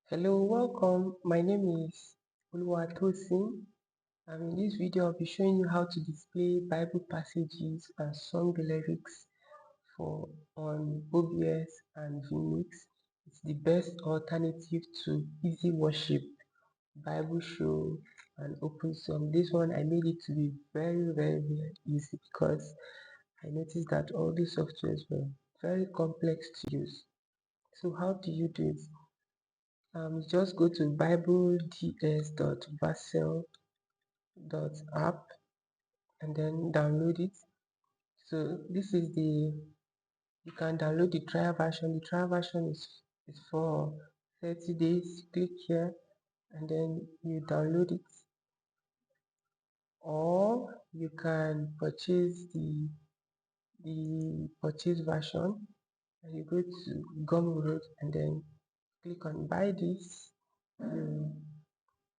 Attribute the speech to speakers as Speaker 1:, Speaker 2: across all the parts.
Speaker 1: Hello, welcome. My name is Oluwatosin. In this video, I'll be showing you how to display Bible passages and song lyrics on OBS and Vmix. It's the best alternative to easy worship, Bible show, and open song. This one I made it to be very easy because I noticed that all these softwares were very complex to use. So how do you do it? Just go to bibleds.vassal.app and then download it. So this is you can download the trial version. The trial version is for 30 days. Click here and then you download it, or you can purchase the purchase version, and you go to Gumroad and then click on buy this. You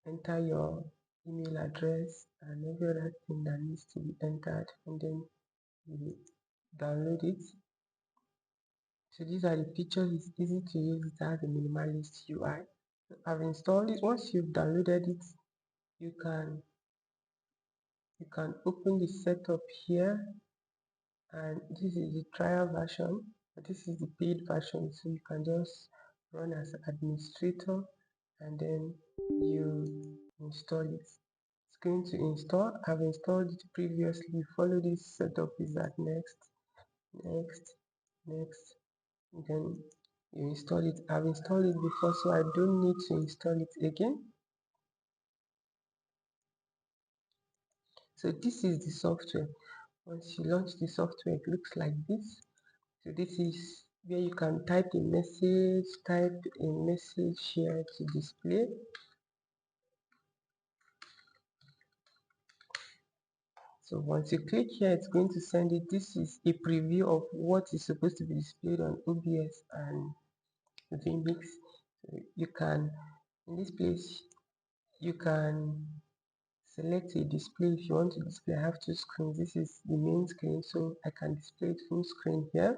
Speaker 1: enter your email address and every other thing that needs to be entered, and then you download it. So these are the features. It's easy to use. It has a minimalist UI. I've installed it. Once you've downloaded it, you can open the setup here, and this is the trial version. This is the paid version, so you can just run as administrator and then you install it. It's going to install. I've installed it previously. Follow this setup wizard. Next, then you install it. I've installed it before, so I don't need to install it again. So this is the software. Once you launch the software, it looks like this. So this is where you can type a message here to display. So once you click here, it's going to send it. This is a preview of what is supposed to be displayed on OBS and Vmix. So you can, in this place, you can select a display. If you want to display, I have two screens. This is the main screen, so I can display it full screen here.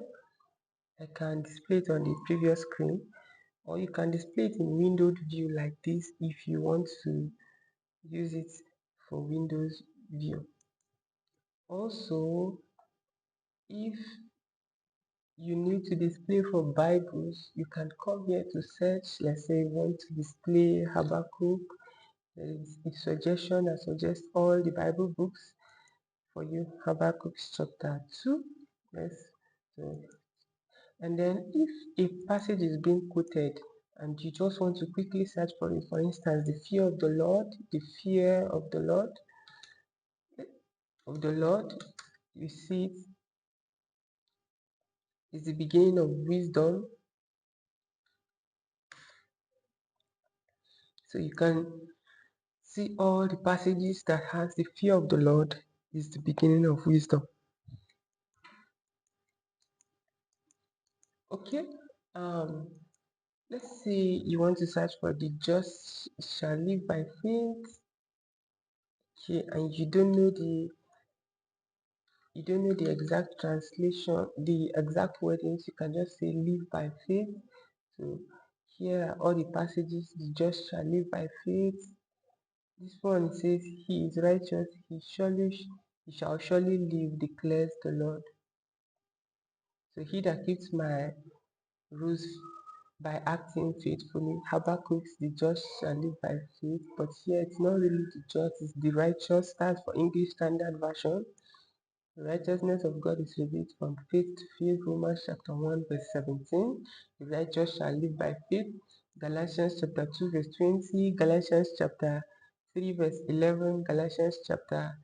Speaker 1: I can display it on the previous screen, or you can display it in windowed view like this if you want to use it for Windows view. Also, if you need to display for Bibles, you can come here to search. Let's say you want to display Habakkuk. There is a suggestion that suggests all the Bible books for you. Habakkuk chapter 2. Yes. So, and then if a passage is being quoted and you just want to quickly search for it, for instance, the fear of the Lord, you see it is the beginning of wisdom. So you can see all the passages that has the fear of the Lord is the beginning of wisdom. Okay. Let's say you want to search for the just shall live by faith. Okay, and you don't know the exact translation, the exact wordings. You can just say live by faith. So here are all the passages. The just shall live by faith. This one says, he is righteous, he shall surely live, declares the Lord. So he that keeps my rules by acting faithfully. Habakkuk, the just shall live by faith. But here it's not really the just, it's the righteous. That's for English Standard Version. The righteousness of God is revealed from faith to faith. Romans chapter 1 verse 17. The righteous shall live by faith. Galatians chapter 2 verse 20. Galatians chapter 3 verse 11. Galatians chapter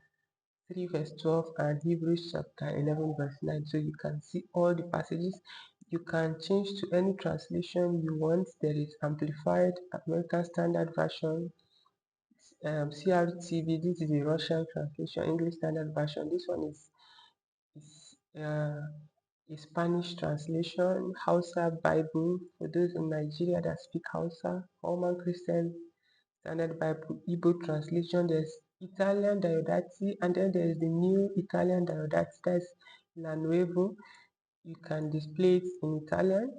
Speaker 1: 3 verse 12 and Hebrews chapter 11 verse 9. So you can see all the passages. You can change to any translation you want. There is Amplified, American Standard Version, CRTV. This is the Russian translation, English Standard Version. This one is a Spanish translation, Hausa Bible for those in Nigeria that speak Hausa, Roman Christian Standard Bible, Igbo translation. There's Italian Diodati, and then there's the new Italian Diodati, that's La Nuevo. You can display it in Italian.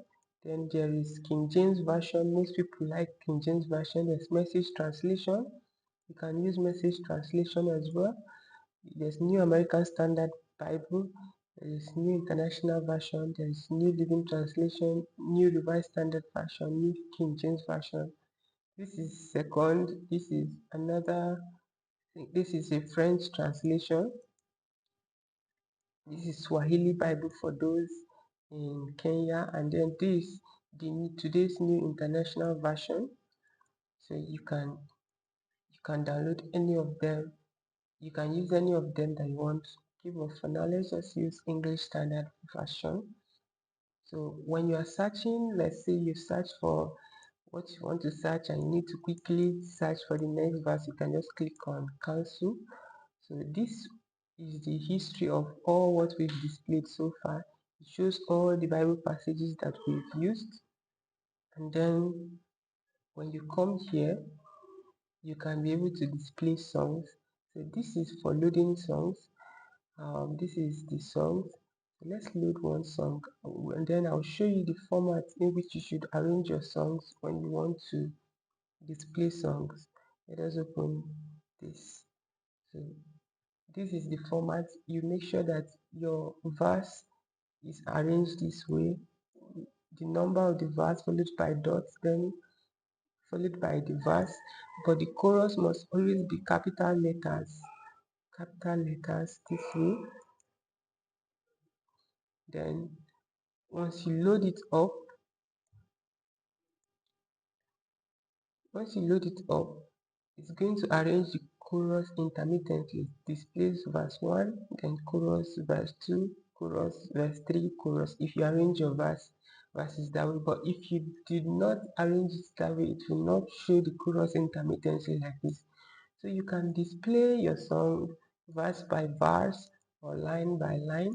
Speaker 1: Then there is King James Version. Most people like King James Version. There's message translation. You can use message translation as well. There's New American Standard Bible. There is New International Version. There is New Living Translation, New Revised Standard Version, New King James Version. This is second. This is another. This is a French translation. This is Swahili Bible for those in Kenya, and then today's New International Version. So you can download any of them. You can use any of them that you want. Okay, but for now, let's just use English Standard Version. So when you are searching, let's say you search for what you want to search and you need to quickly search for the next verse, you can just click on cancel. So this is the history of all what we've displayed so far. It shows all the Bible passages that we've used. And then when you come here, you can be able to display songs. So this is for loading songs. This is the songs. So let's load one song, and then I'll show you the format in which you should arrange your songs when you want to display songs. Let us open this. So this is the format. You make sure that your verse is arranged this way. The number of the verse followed by dots, then followed by the verse, but the chorus must always be capital letters this way. Then once you load it up, it's going to arrange the chorus intermittently. Displays verse 1, then chorus verse 2, chorus verse 3, chorus. If you arrange your verses that way, but if you did not arrange it that way, it will not show the chorus intermittently like this. So you can display your song verse by verse or line by line.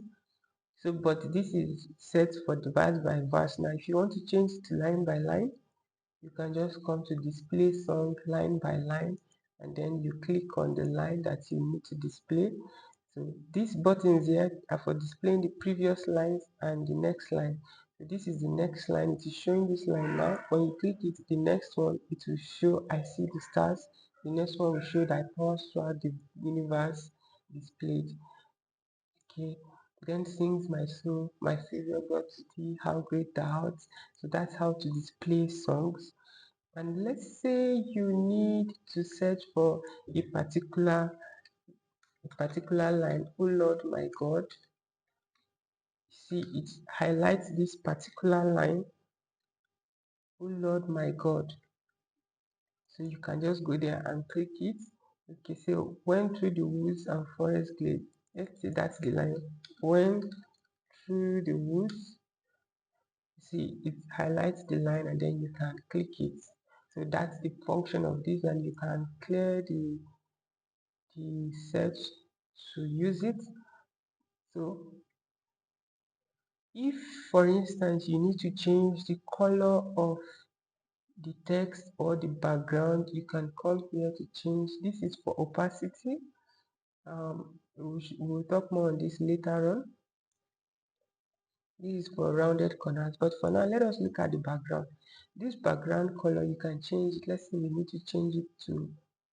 Speaker 1: So but this is set for the verse by verse. Now if you want to change it to line by line, you can just come to display song line by line, and then you click on the line that you need to display. So these buttons here are for displaying the previous lines and the next line. So this is the next line. It is showing this line now. When you click it, the next one, it will show I see the stars. The next one will show that powers throughout the universe displayed. Okay, then sings my soul, my Savior God to thee, how great thou art. So that's how to display songs. And let's say you need to search for a particular line. Oh Lord my God, see, it highlights this particular line. Oh Lord my God. So you can just go there and click it. Okay, so went through the woods and forest glade. Let's say that's the line. Went through the woods. See, it highlights the line and then you can click it. So that's the function of this, and you can clear the search to use it. So if for instance you need to change the color of the text or the background, you can come here to change. This is for opacity. We'll talk more on this later on. This is for rounded corners, but for now let us look at the background. This background color, you can change it. Let's say we need to change it to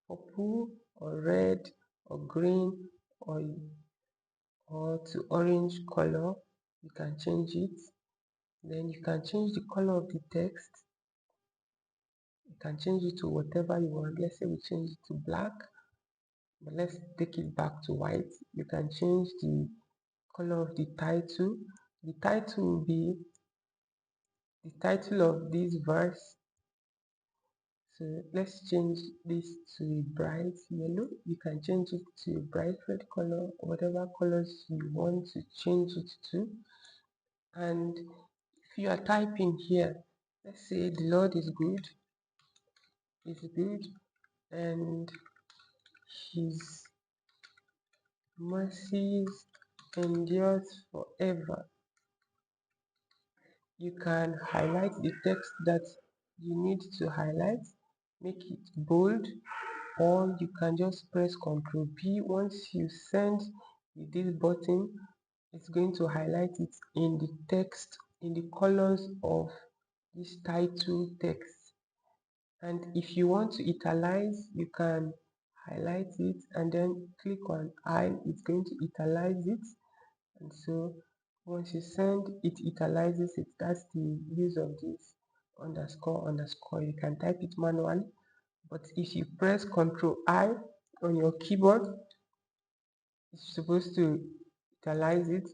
Speaker 1: purple or red or green or to orange color. You can change it. Then you can change the color of the text. You can change it to whatever you want. Let's say we change it to black, but let's take it back to white. You can change the color of the title. The title will be the title of this verse. So let's change this to a bright yellow. You can change it to a bright red color, whatever colors you want to change it to. And if you are typing here, let's say the Lord is good, and his mercies endures forever. You can highlight the text that you need to highlight, make it bold, or you can just press Ctrl P. Once you send this button, it's going to highlight it in the text, in the colors of this title text. And if you want to italize, you can highlight it and then click on I, it's going to italize it. And so once you send, it italizes it. That's the use of this underscore underscore. You can type it manually, but if you press Ctrl I on your keyboard, it's supposed to italize it,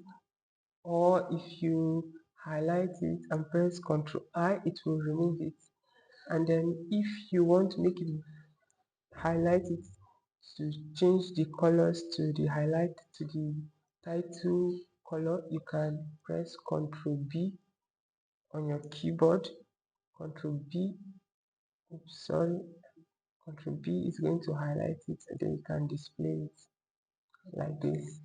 Speaker 1: or if you highlight it and press Ctrl I, it will remove it. And then if you want to make it highlight it, to change the colors to the highlight to the title color, you can press Ctrl B on your keyboard. Ctrl B, oops, sorry, Ctrl B is going to highlight it, and then you can display it like this.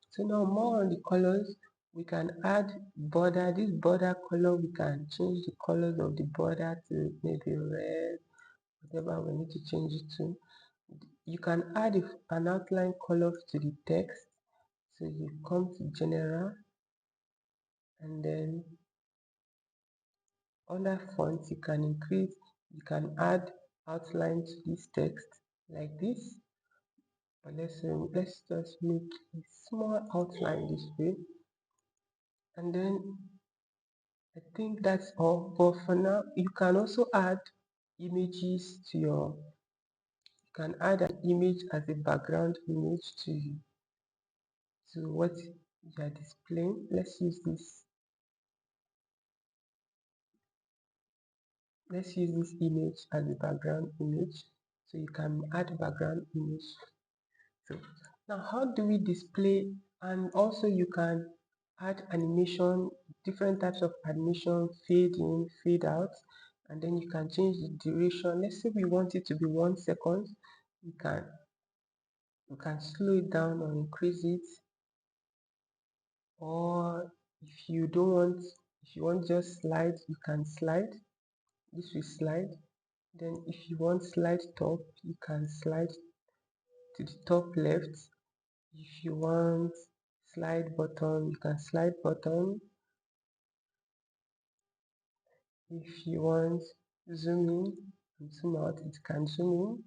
Speaker 1: So now more on the colors, we can add border. This border color, we can change the colors of the border to maybe red, whatever we need to change it to. You can add an outline color to the text. So you come to general, and then under fonts you can increase, you can add outline to this text like this. But let's just make a small outline this way, and then I think that's all. But for now, you can also add images to your, you can add an image as a background image to what you are displaying. Let's use this. Let's use this image as a background image. So you can add background image. So now how do we display? And also you can add animation, different types of animation, fade in, fade out, and then you can change the duration. Let's say we want it to be 1 second. You can slow it down or increase it. Or if you don't want, if you want just slide, you can slide. This will slide. Then if you want slide top, you can slide to the top left. If you want slide button, you can slide button. If you want zoom in and zoom out, it can zoom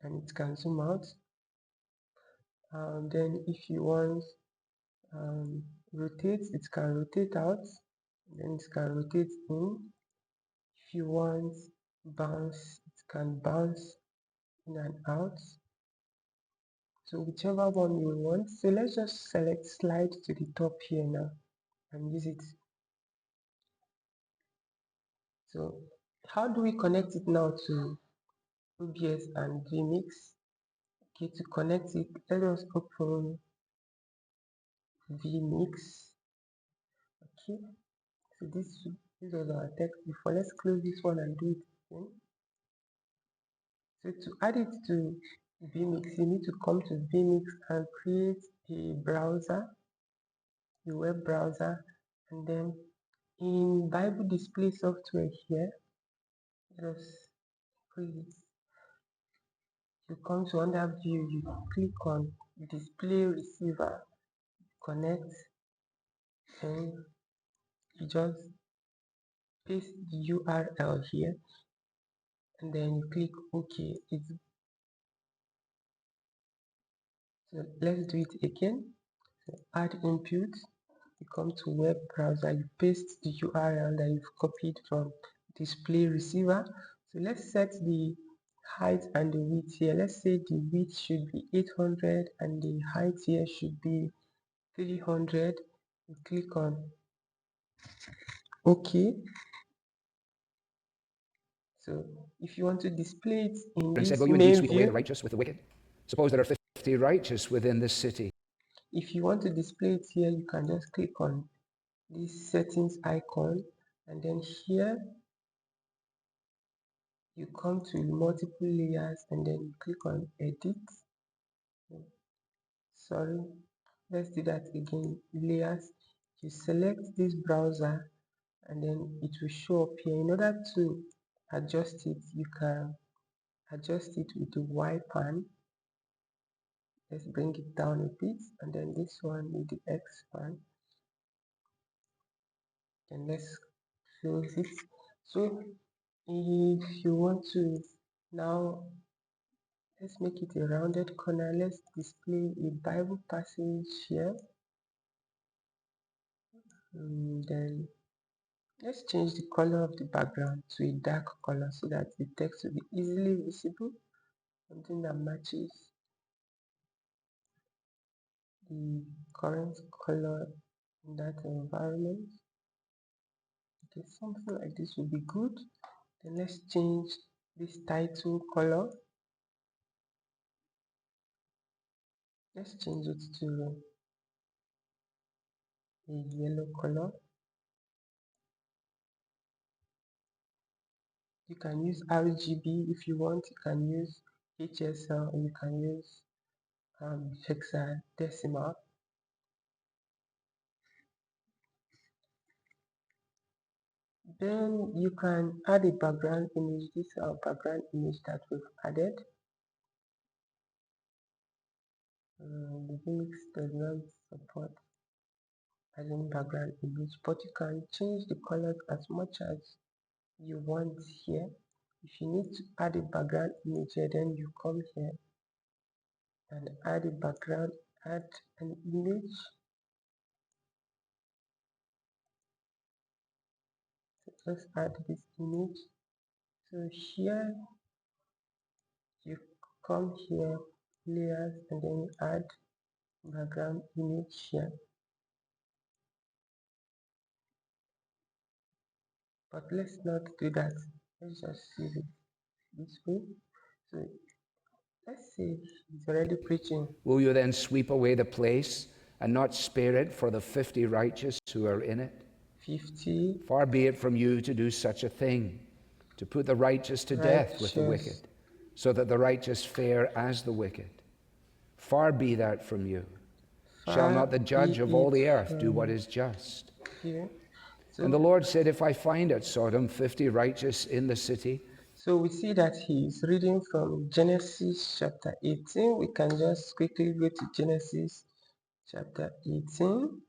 Speaker 1: in and it can zoom out. Then if you want rotate, it can rotate out, then it can rotate in. If you want bounce, it can bounce in and out. So whichever one you want. So let's just select slide to the top here now and use it. So how do we connect it now to OBS and Vmix? Okay, to connect it, let us open Vmix. Okay, so this was our text before. Let's close this one and do it again. So to add it to Vmix, you need to come to Vmix and create a browser, a web browser, and then in Bible display software here, let us create it. You come to under view, you click on display receiver, connect, and you just paste the URL here, and then you click OK. So let's do it again. So add input, you come to web browser, you paste the URL that you've copied from display receiver. So let's set the height and the width here. Let's say the width should be 800 and the height here should be 300. You click on OK. So if you want to display it in this
Speaker 2: said, will you indeed
Speaker 1: main
Speaker 2: sweep away the
Speaker 1: view,
Speaker 2: righteous with the wicked? Suppose there are 50 righteous within this city.
Speaker 1: if you want to display it here, you can just click on this settings icon, and then here you come to multiple layers and then you click on edit. Sorry, let's do that again. Layers, you select this browser and then it will show up here. In order to adjust it, you can adjust it with the Y pan. Let's bring it down a bit, and then this one with the X pan. Then let's close it. So if you want to now, let's make it a rounded corner. Let's display a Bible passage here. Then let's change the color of the background to a dark color so that the text will be easily visible, something that matches the current color in that environment. Okay, something like this will be good. Then let's change this title color. Let's change it to a yellow color. You can use RGB if you want. You can use HSL, or you can use hexadecimal. Then you can add a background image. This is our background image that we've added. The Vmix does not support adding background image, but you can change the colors as much as you want here. If you need to add a background image here, then you come here and add a background, add an image. So let's add this image. So here you come here, layers, and then you add background image here. But let's not do that. Let's just save it this way. So let's say he's already preaching.
Speaker 2: Will you then sweep away the place and not spare it for the 50 righteous who are in it?
Speaker 1: 50.
Speaker 2: Far be it from you to do such a thing, to put the righteous to death with the wicked, so that the righteous fare as the wicked. Far be that from you. Shall not the judge of all the earth do what is just?
Speaker 1: Here. So,
Speaker 2: and the Lord said, if I find at Sodom 50 righteous in the city.
Speaker 1: So we see that he's reading from Genesis chapter 18. We can just quickly go to Genesis chapter 18.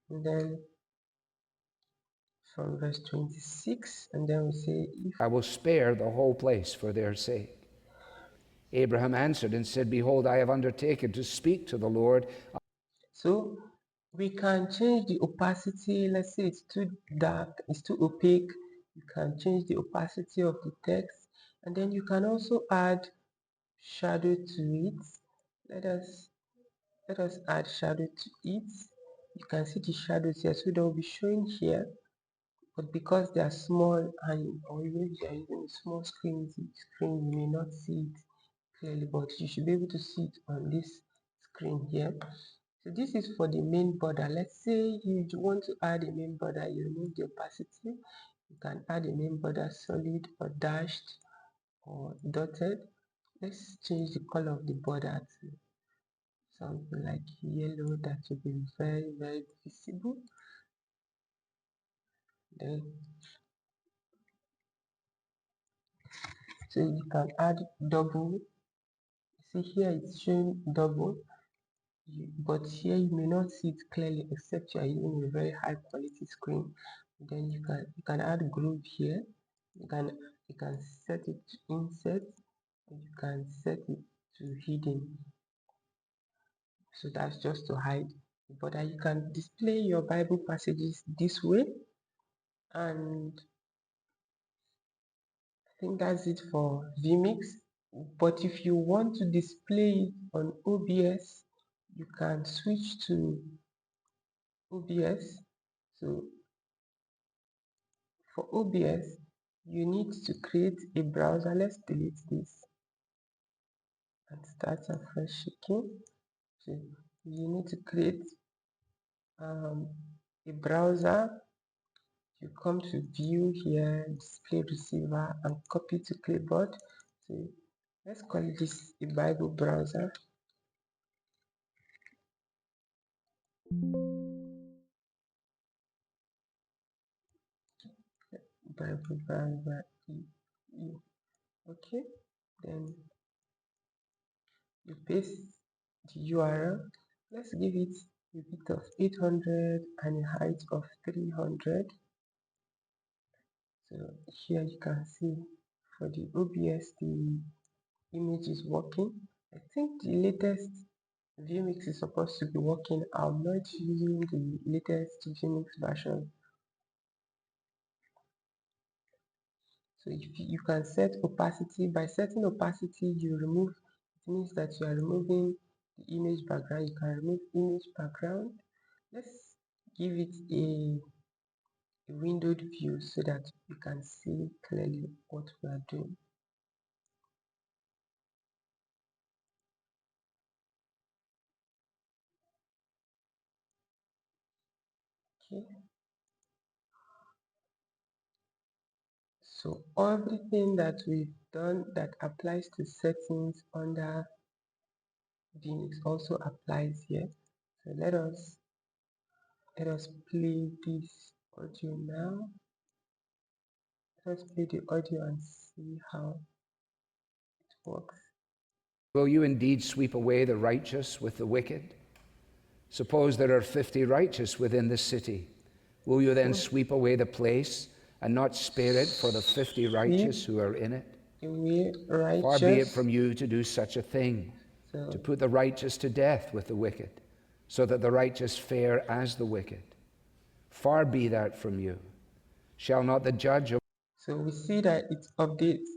Speaker 1: And then from verse 26. And then we say, if
Speaker 2: I will spare the whole place for their sake. Abraham answered and said, behold, I have undertaken to speak to the Lord.
Speaker 1: So we can change the opacity. Let's say it's too dark, it's too opaque. You can change the opacity of the text. And then you can also add shadow to it. Let us add shadow to it. You can see the shadows here, so they will be showing here, but because they are small and or even if you are using a small screen, you may not see it clearly, but you should be able to see it on this screen here. So this is for the main border. Let's say you want to add a main border, you remove the opacity. You can add a main border solid or dashed or dotted. Let's change the color of the border to something like yellow that will be very, very visible. Then so you can add double. See here it's showing double, but here you may not see it clearly except you are using a very high quality screen. Then you can add group here. You can set it to inset, and you can set it to hidden. So that's just to hide. But you can display your Bible passages this way. And I think that's it for Vmix. But if you want to display it on OBS, you can switch to OBS. So for OBS, you need to create a browser. Let's delete this and start afresh again. So you need to create a browser. You come to view here, display receiver, and copy to clipboard. So let's call this a Bible browser. Bible browser. Okay, then you paste the URL. Let's give it a width of 800 and a height of 300. So here you can see for the OBS the image is working. I think the latest Vmix is supposed to be working. I'm not using the latest Vmix version. So if you can set opacity. By setting opacity, you remove, it means that you are removing the image background. You can remove image background. Let's give it a windowed view so that you can see clearly what we are doing. Okay. So everything that we've done that applies to settings under Vmix also applies here. So let us play this audio now. Let us play the audio and see how it works.
Speaker 2: Will you indeed sweep away the righteous with the wicked? Suppose there are 50 righteous within the city. Will you then sweep away the place and not spare it for the 50 righteous who are in it? Far be it from you to do such a thing, to put the righteous to death with the wicked, so that the righteous fare as the wicked. Far be that from you. Shall not the judge...
Speaker 1: So we see that it updates.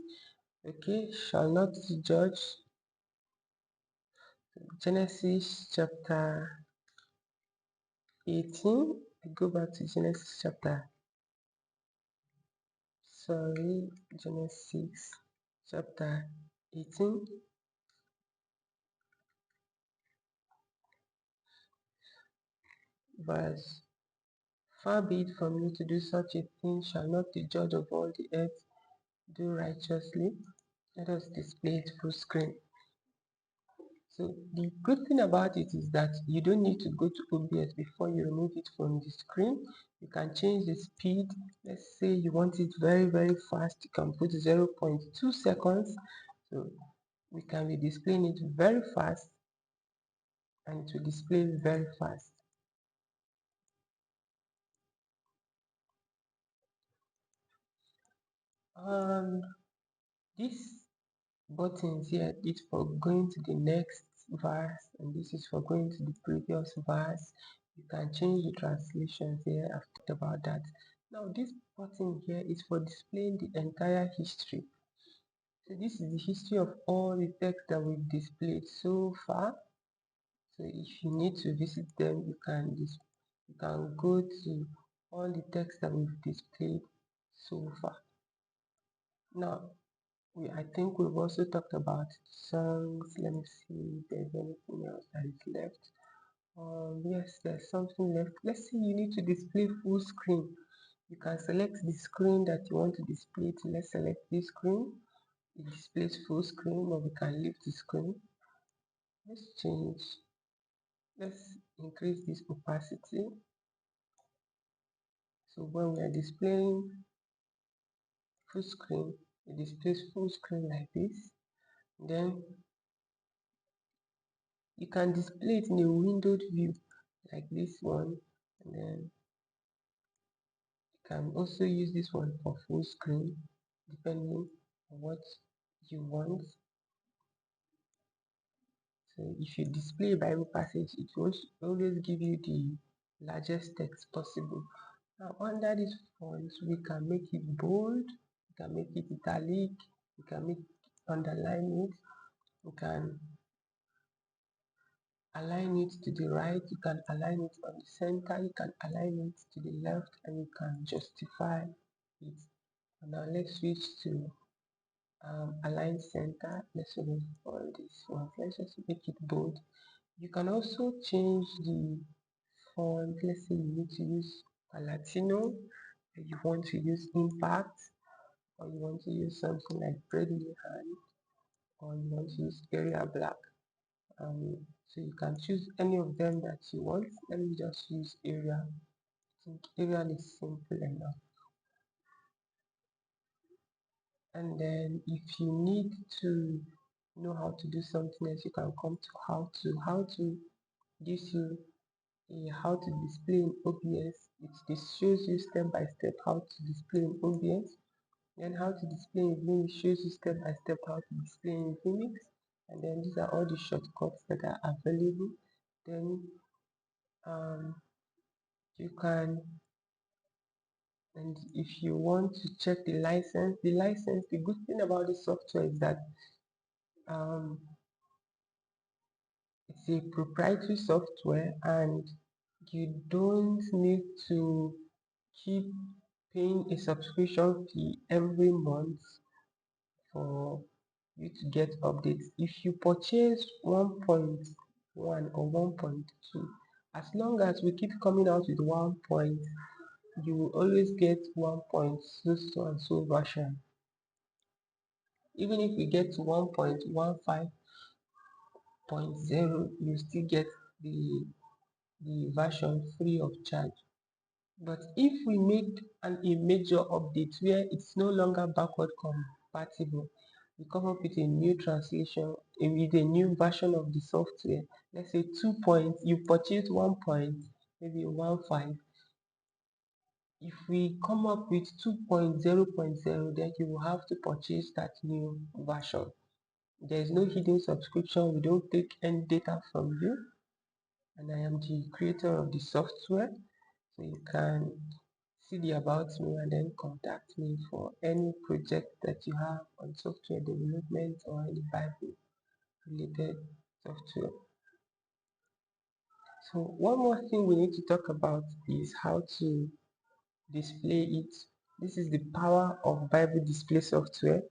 Speaker 1: Okay, shall not judge. Genesis chapter 18. I go back to Genesis chapter 18. Verse, far be it from you to do such a thing. Shall not the judge of all the earth do righteously? Let us display it full screen. So the good thing about it is that you don't need to go to OBS before you remove it from the screen. You can change the speed. Let's say you want it very, very fast. You can put 0.2 seconds. So we can be displaying it very fast and to display very fast. This buttons here is for going to the next verse, and this is for going to the previous verse. You can change the translations here. I've talked about that. Now this button here is for displaying the entire history. So this is the history of all the text that we've displayed so far. So if you need to visit them, you can go to all the text that we've displayed so far. Now I think we've also talked about songs. Let me see if there's anything else that is left. Yes, there's something left. Let's say you need to display full screen. You can select the screen that you want to display to. Let's select this screen. It displays full screen, or we can leave the screen. Let's increase this opacity. So when we are displaying full screen, it displays full screen like this. Then you can display it in a windowed view like this one, and then you can also use this one for full screen depending on what you want. So if you display a Bible passage, it will always give you the largest text possible. Now under this font, we can make it bold, we can make it italic, we can underline it, we can align it to the right, you can align it on the center, you can align it to the left, and you can justify it. And now let's switch to align center. Let's remove all these ones. Let's just make it bold. You can also change the font. Let's say you need to use Latino, you want to use impact, or you want to use something like Bradley Hand, or you want to use area black. So you can choose any of them that you want. Let me just use area. I think area is simple enough. And then if you need to know how to do something else, you can come to how to gives you how to display in OBS. It shows you step by step how to display in OBS. Then how to display in Vmix shows you step by step how to display in Vmix. And then these are all the shortcuts that are available. Then you can, and if you want to check the license, the good thing about the software is that it's a proprietary software and you don't need to keep paying a subscription fee every month for you to get updates. If you purchase 1.1 or 1.2, as long as we keep coming out with 1 point, you will always get 1 point so and so version. Even if we get to 1.15.0, you still get the version free of charge. But if we make a major update where it's no longer backward compatible, we come up with a new translation, with a new version of the software. Let's say 2 points, you purchased 1 point, maybe 1.5. If we come up with 2.0.0, then you will have to purchase that new version. There is no hidden subscription. We don't take any data from you. And I am the creator of the software. So you can see the about me and then contact me for any project that you have on software development or any Bible related software. So one more thing we need to talk about is how to display it. This is the power of Bible display software.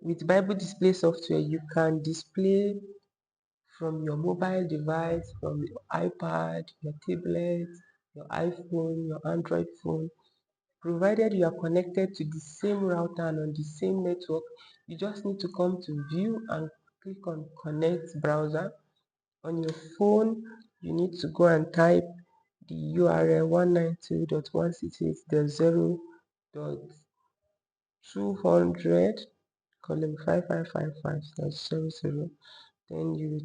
Speaker 1: With Bible display software, you can display from your mobile device, from your iPad, your tablet, your iPhone, your Android phone. Provided you are connected to the same router and on the same network, you just need to come to view and click on connect browser. On your phone, you need to go and type the URL 192.168.0.200:5555/00. Then you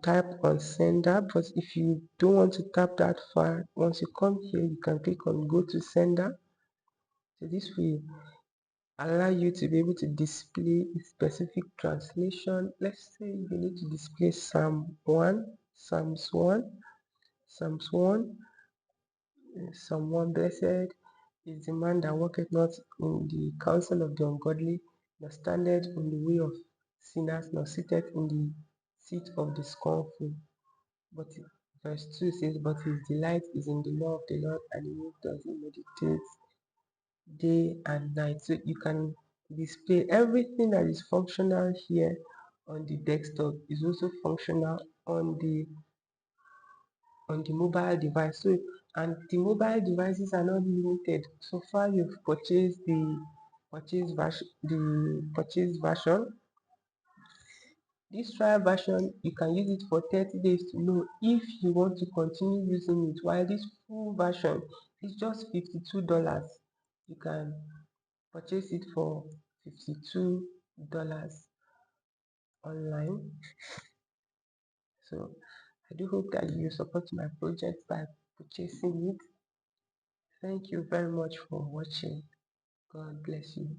Speaker 1: type on sender, but if you don't want to tap that far, once you come here, you can click on go to sender. So this will allow you to be able to display a specific translation. Let's say you need to display Psalms 1, Psalm 1. Blessed is the man that walketh not in the counsel of the ungodly, nor standeth in the way of sinners, nor sitteth in the seat of the scornful. But verse 2 says, but his delight is in the law of the Lord, and in it does he meditate day and night. So you can display everything that is functional here on the desktop is also functional on the mobile device. So, and the mobile devices are not limited. So far you've purchased the purchase version. This trial version, you can use it for 30 days to know if you want to continue using it, while this full version is just $52. You can purchase it for $52 online. So I do hope that you support my project by purchasing it. Thank you very much for watching. God bless you.